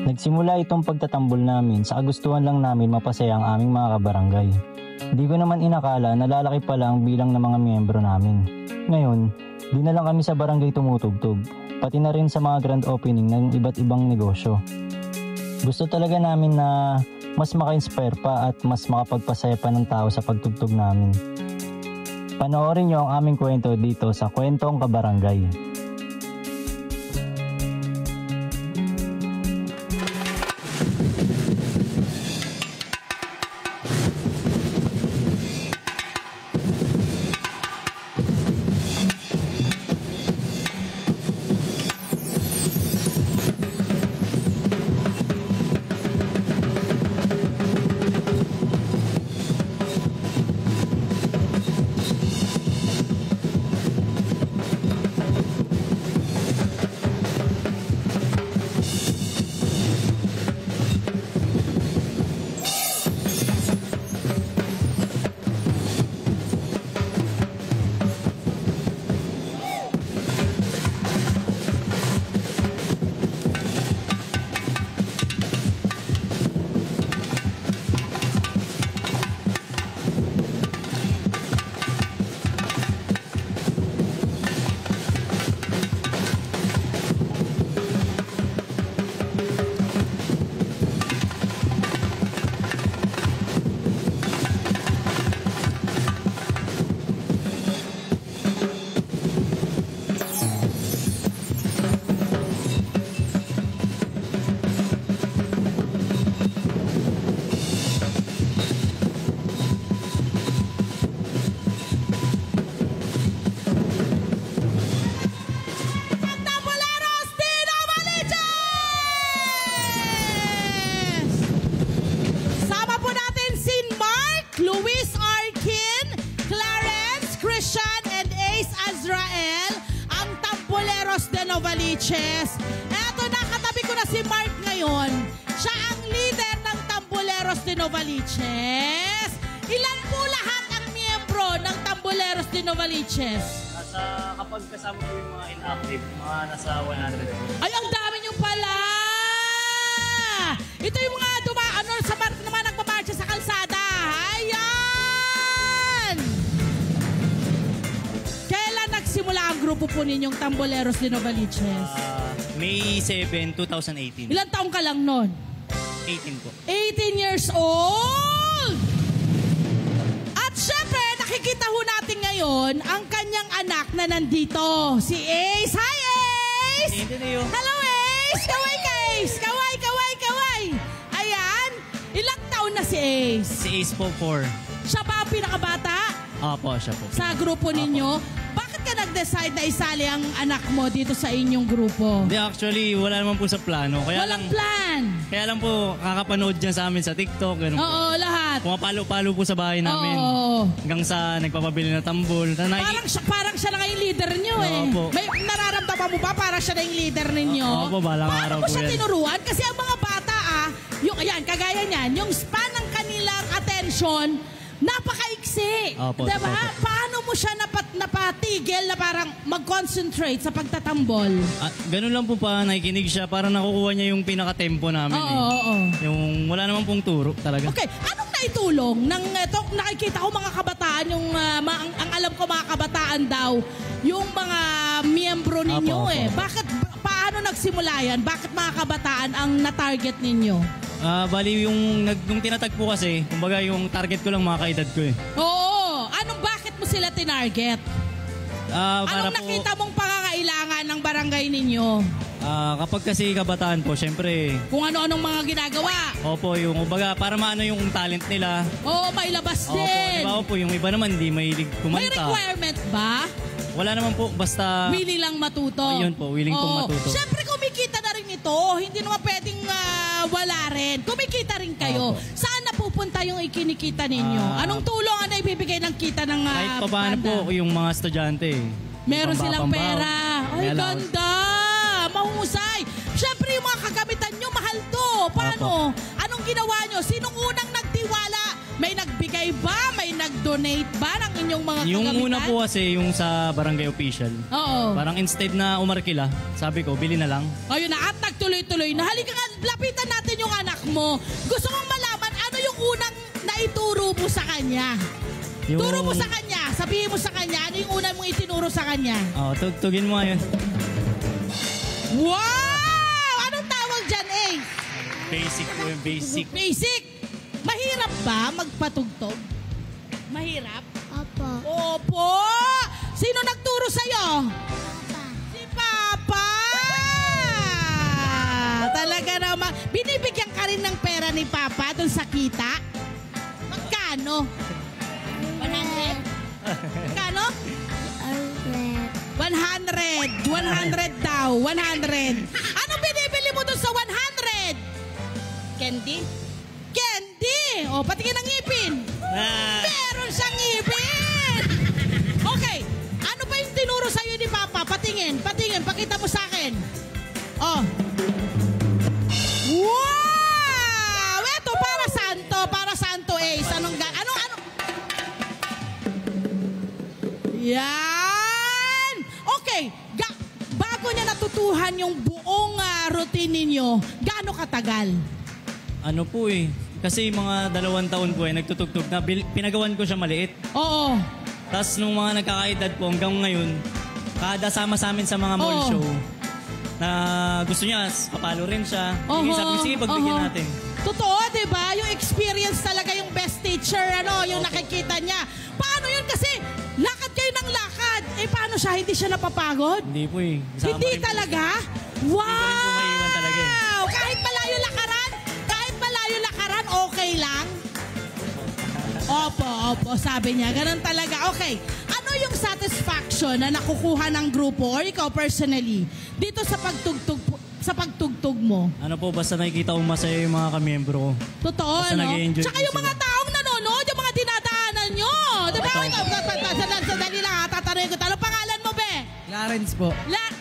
Nagsimula itong pagtatambol namin sa kagustuhan lang namin mapasaya ang aming mga kabarangay. Hindi ko naman inakala na lalaki pa lang bilang ng mga miyembro namin. Ngayon, di na lang kami sa barangay tumutugtog, pati na rin sa mga grand opening ng iba't ibang negosyo. Gusto talaga namin na mas maka-inspire pa at mas makapagpasaya pa ng tao sa pagtugtog namin. Panoorin niyo ang aming kwento dito sa Kwentong Kabarangay. Eto na, katabi ko na si Mark ngayon. Siya ang leader ng Tamboleros de Novaliches. Ilan po lahat ang miyembro ng Tamboleros de Novaliches? Kapag kasama po yung mga inactive, mga nasa 100. Ay, ang dami nyo pala! Ito yung mga naman nagmamarcha sa kalsada. Ayan! Kailan nagsimula ang grupo po ninyong Tamboleros de Novaliches? May 7, 2018. Ilan taong ka lang nun? 18 po. 18 years old! At syempre, nakikita ho natin ngayon ang kanyang anak na nandito. Si Ace. Hi, Ace! Hello, Ace! Kaway ka, Ace! Kaway, kaway, kaway! Ayan. Ilang taon na si Ace? Si Ace po, 4. Siya ba ang pinakabata? Opo, siya po. Sa grupo ninyo? Bakit ka nag-decide na isali ang anak mo dito sa inyong grupo? Hindi, actually, wala naman po sa plano. Walang plan? Kaya lang po, kakapanood dyan sa amin sa TikTok. Ganun Oo, po. lahat. Pumapalo-palo po sa bahay namin. Oo. Hanggang sa nagpapabili na tambol. Parang siya na yung leader nyo eh. Opo. May nararamdaman mo ba parang siya na yung leader ninyo? Opo, balang araw Paano mo po siya yan. tinuruan? Kasi ang mga bata ayan, kagaya niyan, yung span ng kanilang attention, napakaiksi. Opo, diba? opo. Paano mo siya napatigil na parang mag-concentrate sa pagtatambol? Ganun lang po pa, nakikinig siya. Parang nakukuha niya yung pinaka-tempo namin. Oo. Yung wala naman pong turo talaga. Okay, anong naitulong ng nakikita ko mga kabataan, yung ang alam ko mga kabataan daw, yung mga miyembro ninyo Opo. Paano nagsimula yan? Bakit mga kabataan ang na-target ninyo? Bali nung tinatag po kasi, kumbaga yung target ko lang mga kaedad ko eh. Oo, bakit mo sila tinarget? Anong nakita mong pangangailangan ng barangay ninyo? Kapag kasi kabataan po, syempre. Kung ano-anong mga ginagawa? Opo, yung kumbaga para maano yung talent nila. Oo, mailabas Opo, din. diba po, yung iba naman hindi mahilig kumanta. May requirement ba? Wala naman po, basta... Willing lang matuto. Ayun po, willing pong matuto. Siyempre kumikita na rin ito. Hindi naman pwedeng wala rin. Kumikita rin kayo. Opo. Saan napupunta yung ikinikita ninyo? Anong tulong ang naibibigay ng kita ng kahit pa paano po yung mga estudyante. Meron silang pera. Ay, May allowance. ganda. Mahusay. Siyempre yung mga kagamitan nyo, mahal to. Paano? Anong ginawa nyo? Sinong unang nagtiwala? May nagbigay nagbigay ba? May nag-donate ba ng inyong mga Yung kagamitan? una po kasi yung sa barangay official. Oo. Parang instead na umarkila, sabi ko, bili na lang. Ayun na, at nagtuloy-tuloy na. Halika nga, lapitan natin yung anak mo. Gusto mong malaman ano yung unang naituro mo sa kanya. Yung... Turo mo sa kanya. Sabihin mo sa kanya, ano yung unang mong itinuro sa kanya? Oh, tugtugin mo ngayon. Wow! Anong tawag dyan, eh? Basic po yung basic. Basic. Mahirap ba magpatugtog? Mahirap? Opo. Opo! Sino nagturo sa'yo? Papa. Si Papa! Talaga naman. Binibigyan ka rin ng pera ni Papa dun sa kita? Magkano? 100? Magkano? 100. 100 daw. 100. Anong binibili mo dun sa 100? Candy? Candy! O, patingin ang ngipin. Meron siyang ngipin! Okay. Ano ba yung tinuro sa'yo ni Papa? Patingin. Pakita mo sa akin. Oh. Wow! Eto, para santo. Para santo, Ace. Ano? Yan! Okay. Bago niya natutuhan yung buong routine ninyo, gaano katagal? Ano po eh. Kasi mga 2 taon po eh, nagtutugtog na. Pinagawan ko siya maliit. Oo. Tapos nung mga nagkakaedad po hanggang ngayon, kada sama sa amin sa mga mall Oo. show, na gusto niya, papalo rin siya. Sige, sabi, sige, pagbigyan natin. Totoo, di ba? Yung experience talaga yung best teacher, yung nakikita niya. Paano yun? Kasi lakad kayo ng lakad. Paano siya? Hindi siya napapagod? Hindi po eh. Sama Hindi rin po. talaga? Hindi ko rin po maiwan talaga eh. Wow! Kahit malayo lakaran, okay lang? Opo, sabi niya. Ganun talaga. Okay. Ano yung satisfaction na nakukuha ng grupo or ikaw personally dito sa pagtugtog mo? Ano po, basta nakikita kong masaya yung mga kamiyembro ko. Totoo, Basta no? nag-i-enjoy Tsaka po yung mga sila. taong nanonood, yung mga dinadaanan nyo. Di ba? Sandali lang, tatanungin ko. Ano pangalan mo, be? Clarence po.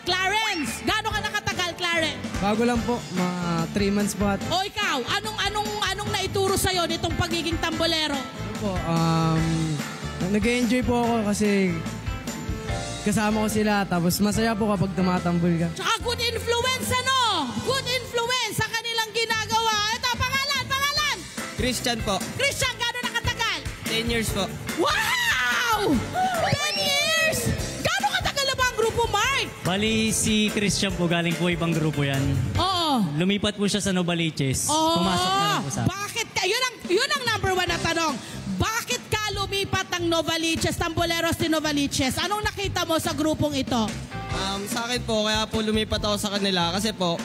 Clarence. Gaano ka nakatagal, Clarence? Bago lang po, mga 3 months po at O ikaw, anong naituro sa'yo nitong pagiging tambolero? ano po, nag-enjoy po ako kasi kasama ko sila tapos masaya po kapag tumatambol ka. Tsaka good influence, ano? Good influence sa kanilang ginagawa. Ito, pangalan! Christian po. Christian, gaano nakatagal? 10 years po. Wow! 10 years! Gaano katagal na ba ang grupo, Mark? Bali, si Christian po, galing po ibang grupo yan. Oo. Lumipat po siya sa Novaliches. Pumasok na lang po sa Bakit ka? Yun ang number 1 na tanong. Bakit ka lumipat ng Novaliches, Tamboleros de Novaliches? Anong nakita mo sa grupong ito? Sa akin po, kaya po lumipat ako sa kanila kasi po,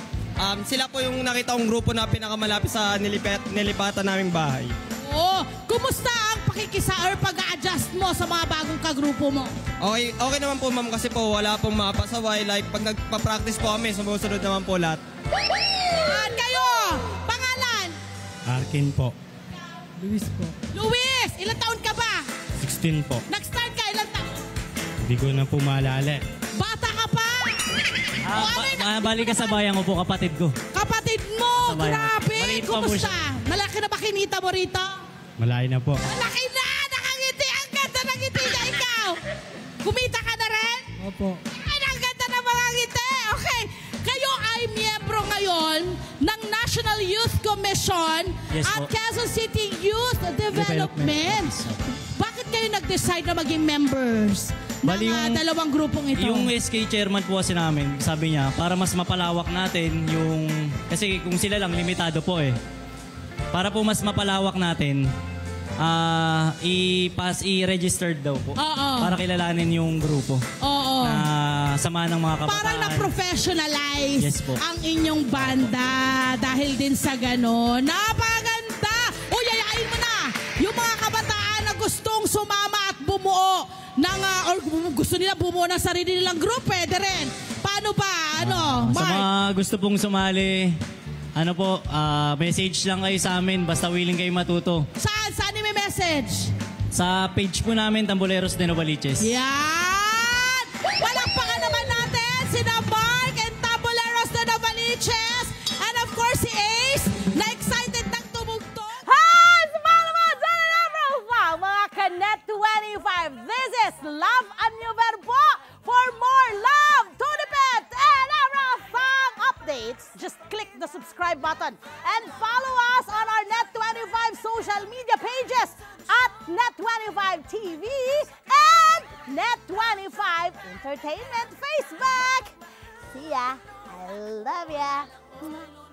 sila po yung nakita kong grupo na pinakamalapit sa nilipatan naming bahay. Oo. Kumusta ang pakikisa or pag-a-adjust mo sa mga bagong kagrupo mo? Okay naman po ma'am kasi po wala pong mapasaway. Like pag nagpa-practice po kami, sumusunod naman po lahat. At kayo, pangalan? Arkin po. Luis po. Luis, ilang taon ka ba? 16 po. Nag-start ka ilang taon? Hindi ko na po maalala. Bata ka pa? Bali ka sa bayan ko po, kapatid ko. Kapatid mo, Sabay. grabe. Maliit pa po Kumusta? siya. Malaki na ba kinita mo rito? Malayo na po. Malaki na! Nakangiti! Ang ganda ng ngiti niya, ikaw! Kumita ka na rin? Opo. Ay, ang ganda ng mga ngiti! Okay, kayo ay miyembro ngayon ng National Youth Commission Yes at po. Quezon City Youth Development. Development. Bakit kayo nag-decide na maging members Bali, ng dalawang grupong ito? Yung SK chairman po kasi namin, sabi niya, para mas mapalawak natin yung... Kasi kung sila lang, limitado po eh. Para po mas mapalawak natin, i-registered daw po. Oo. Para kilalanin yung grupo. Oo. Na sama ng mga kabataan. Parang na-professionalize Yes po. ang inyong banda dahil din sa gano'n. Napaganda! O, yayain mo na! Yung mga kabataan na gustong sumama at bumuo ng, or gusto nila bumuo ng sarili nilang group, pwede rin. Paano ba? Sa Mark? mga gusto pong sumali, message lang kayo sa amin, basta willing kayo matuto. Saan? Saan may message? Sa page po namin, Tamboleros de Novaliches. Yan! Palakpakan naman natin sina Mark and Tamboleros de Novaliches. And of course, si Ace, na excited ng tumugtog. Hi, it's Mama Zana number 5. updates, just click the subscribe button and follow us on our Net25 social media pages at Net25 TV and Net25 Entertainment Facebook. See ya. I love ya.